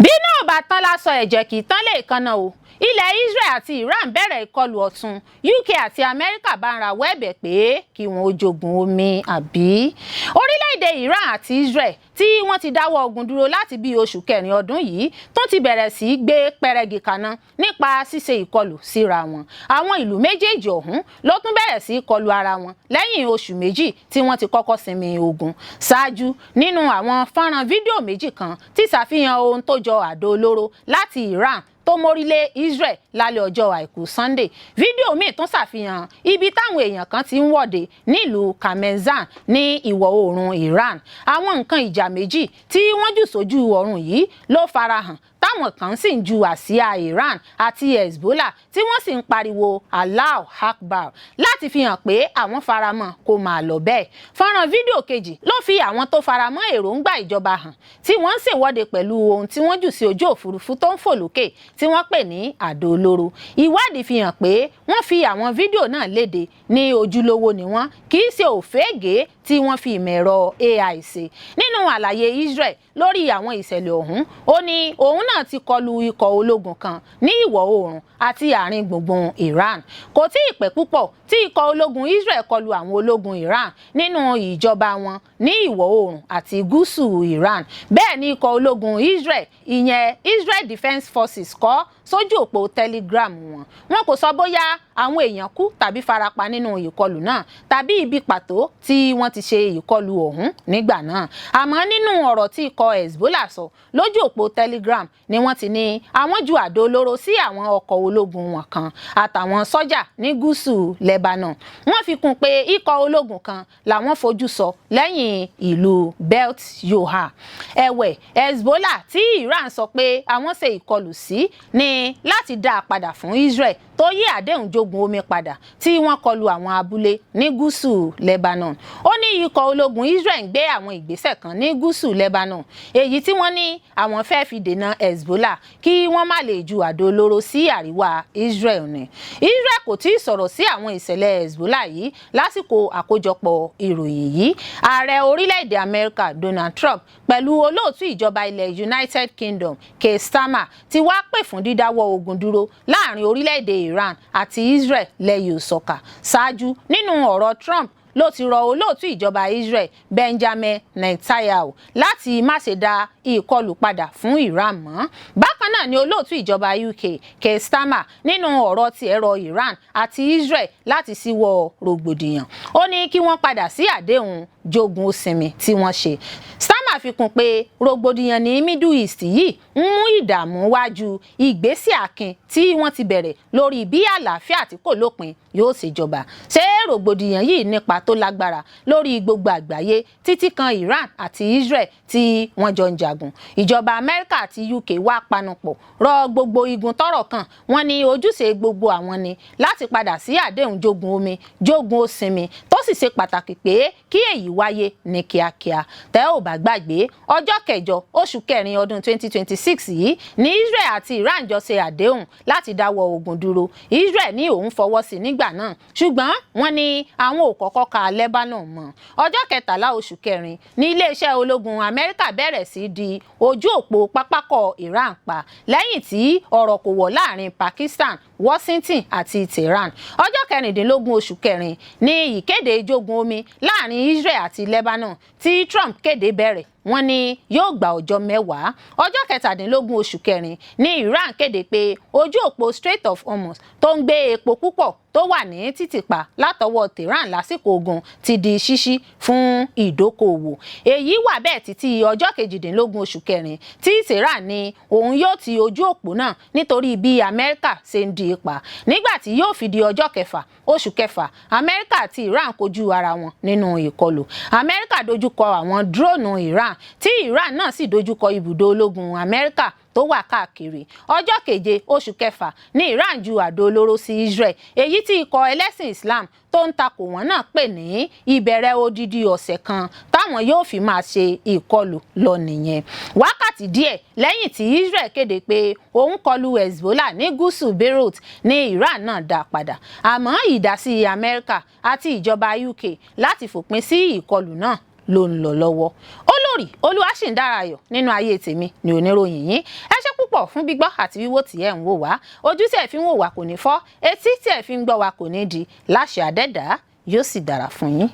Bí náà bá tán lásọ ẹ̀jẹ̀ kì í tán lè kanna o. Ilẹ̀ Israel àti Iran bẹ̀rẹ̀ ìkọlù ọ̀tun. UK àti Amẹ́ríkà bá ń rawọ́ ẹ̀bẹ̀ pé kí wọn ó jogun omi àbí. Orílẹ̀-èdè Iran àti Israel tí wọ́n ti dáwọ́ ogun dúró láti bí oṣù kẹrin ọdún yìí tó ti bẹ̀rẹ̀ sí í gbé pẹrẹgì kaná nípa ṣíṣe ìkọlù síra wọn. Àwọn ìlú méjèèjì ọ̀hún ló tún bẹ̀rẹ̀ sí í kọlù ara wọn lẹ́yìn oṣù méjì tí wọ́n ti kọ́kọ́ sinmi ogun. Ṣáájú nínú àwọn fọ́nrán fídíò méjì kan tí ṣàfihàn ohun tó jọ àdó olóró láti Iran tó mórílé Israel lálẹ́ ọjọ́ àìkú Sunday. Fídíò míì tún ṣàfihàn ibi táwọn èèyàn kan ti ń wọ́de nílùú Kamenzan ní ìwọ̀ oòrùn Iran. Àwọn nǹkan ìjà méjì tí wọ́n jù sójú ọ̀run yìí ló farahàn táwọn kan sì ń ju àsíá Iran àti Hezbollah tí wọ́n sì ń pariwo Allahu Akbar láti fi hàn pé àwọn faramọ́ kó máa lọ bẹ́ẹ̀. Fọ́nrán fídíò kejì ló fi àwọn tó faramọ́ èròǹgbà ìjọba hàn tí wọ́n ń ṣèwọ́de pẹ̀lú ohun tí wọ́n jù sí ojú òfurufú tó ń fò lókè tí wọ́n pè ní àdó olóró. Ìwádìí fi hàn pé wọ́n fi àwọn fídíò náà léde ní ojúlówó ni wọ́n, kì í ṣe òféègé tí wọ́n fi ìmọ̀ ẹ̀rọ AI ṣe. Nínú àlàyé Israel lórí àwọn ìṣẹ̀lẹ̀ ọ̀hún, ó ní òun náà ti kọlu ikọ̀ ológun kan ní ìwọ̀ oòrùn àti àárín gbùngbùn Iran. Kò tí ì pẹ́ púpọ̀ tí ikọ̀ ológun Israel kọlu àwọn ológun Iran nínú ìjọba wọn ní ìwọ̀ oòrùn àti gúúsù Iran. Bẹ́ẹ̀ ni ikọ̀ ológun Israel, ìyẹn Israel Defense Forces, kọ sójú òpó Telegram wọn. Wọn kò sọ bóyá àwọn èèyàn kú tàbí farapa nínú ìkọlù náà tàbí ibi pàtó tí wọ́n ti ṣe ìkọlù ọ̀hún nígbà náà. Àmọ́ nínú ọ̀rọ̀ tí ikọ̀ Hezbollah sọ lójú òpó Telegram ni wọ́n ti ní àwọn ju àdó olóró sí àwọn ọkọ̀ ológun wọn kan àtàwọn sọ́jà ní gúúsù Lebanon. Wọ́n fi kún pé ikọ̀ ológun kan làwọn fojú sọ lẹ́yìn ìlú Beit Yoha. Ẹ̀wẹ̀, Hezbollah tí Iran sọ pé àwọn ṣe ìkọlù sí ní láti dá a padà fún Israel tó yí àdéhùn jogun omi padà tí wọ́n kọlu àwọn abúlé ní gúúsù Lebanon. Ó ní ikọ̀ ológun Israel ń gbé àwọn ìgbésẹ̀ kan ní gúúsù Lebanon èyí tí wọ́n ní àwọn fẹ́ fi dènà Hezbollah kí wọ́n má lè ju àdó olóró sí àríwá Israel ni. Israel kò tí ì sọ̀rọ̀ sí àwọn ìṣẹ̀lẹ̀ Hezbollah yìí lásìkò àkójọpọ̀ ìròyìn yìí. Ààrẹ orílẹ̀-èdè Amẹ́ríkà Donald Trump pẹ̀lú olóòtú ìjọba ilẹ̀ United Kingdom Keir Starmer ti wá pè fún dídáwọ́ ogun dúró láàrin orílẹ̀-èdè Iran àti Israel lẹ́yìn òsọ̀kà. Ṣáájú nínú ọ̀rọ̀ Trump ló ti rọ olóòtú ìjọba Israel Benjamin Netanyahu láti má ṣe dá ìkọlù padà fún Iran mọ́. Bákan náà ni olóòtú ìjọba UK Keir Starmer nínú ọ̀rọ̀ tiẹ̀ rọ Iran àti Israel láti ṣíwọ́ rògbòdìyàn. Ó ní kí wọ́n padà sí àdéhùn jogun òsinmi tí wọ́n ṣe. Starmer fi kún pé rògbòdìyàn ní Middle East yìí ń mú ìdààmú wájú ìgbésẹ̀ akin tí wọ́n ti bẹ̀rẹ̀ lórí bí àlàáfíà tí kò lópin yóò ṣe jọba. Ṣé rògbòdìyàn yìí nípa tó lágbára lórí gbogbo àgbáyé títí kan Iran àti Israel tí wọ́n jọ ń jagun. Ìjọba Amẹ́ríkà àti UK wá panupọ̀ rọ gbogbo igun tọ́rọ̀ kàn. Wọ́n ní ojúṣe gbogbo àwọn ni láti padà sí àdéhùn jogun omi, jogun òsinmi tó sì ṣe pàtàkì pé kí èyí wáyé ní kíákíá. Tẹ́ ò bá gbàgbé gbàgbé ọjọ́ kẹjọ oṣù kẹrin ọdún 2026 yìí ní Israel àti Iran jọ ṣe àdéhùn láti dáwọ́ ogun dúró. Israel ní òun fọwọ́ sí nígbà náà ṣùgbọ́n wọ́n ní àwọn ò kọ́kọ́ ka Lebanon mọ́. ọjọ́ kẹtàlá oṣù kẹrin ní iléeṣẹ́ ológun Amẹ́ríkà bẹ̀rẹ̀ sí di ojú òpó pápákọ̀ Iran pa lẹ́yìn tí ọ̀rọ̀ kò wọ̀ láàrin Pakistan, Washington àti Tehran. ọjọ́ kẹrìndínlógún oṣù kẹrin ní ìkéde ìjogun omi láàrin Israel àti Lebanon tí Trump kéde bẹ̀rẹ̀. Wọ́n ní yóò gba ọjọ́ 10. ọjọ́ kẹtàdínlógún oṣù kẹrin ní Iran kéde pé ojú òpó Strait of Hormuz tó ń gbé epo púpọ̀ tó wà ní títìpa látọwọ́ Tehran lásìkò ogun ti di ṣíṣí fún ìdókòwò. èyí wà bẹ́ẹ̀ títí ọjọ́ kejìdínlógún oṣù kẹrin tí Tehran ní òun yóò ti ojú òpó náà nítorí bí Amẹ́ríkà ṣe ń di ipa. nígbà tí yóò fi di ọjọ́ kẹfà oṣù kẹfà Amẹ́ríkà àti Iran kojú ara wọn nínú ìkọlù. Amẹ́ríkà dojúkọ àwọn dróònù Iran tí Iran náà sì dojúkọ ibùdó ológun Amẹ́ríkà tó wà káàkiri. ọjọ́ keje oṣù kẹfà ní Iran ju àdó olóró sí Israel, èyí tí ikọ̀ ẹlẹ́sìn Islam tó ń takò wọ́n náà pè ní ìbẹ̀rẹ̀ odidi ọ̀sẹ̀ kan táwọn yóò fi máa ṣe ìkọlù lọ nìyẹn. wákàtí díẹ̀ lẹ́yìn tí Israel kéde pé òun kọlù Hezbollah ní gúúsù Beirut ní Iran náà dá padà. àmọ́ ìdásí Amẹ́ríkà àti ìjọba UK láti fòpin sí ìkọlù náà ló ń lọ lọ́wọ́. Olórí Olúwaṣìndáráyọ̀ nínú ayé tèmi ni oníròyìn yín. ẹ ṣé púpọ̀ fún gbígbọ́ àti wíwò tí ẹ̀ ń wò wá. ojú tí ẹ̀ fi ń wò wá kò ní fọ́, etí tí ẹ̀ fi ń gbọ́ wá kò ní di. láṣẹ Adẹ́dàá yóò sì dára fún yín.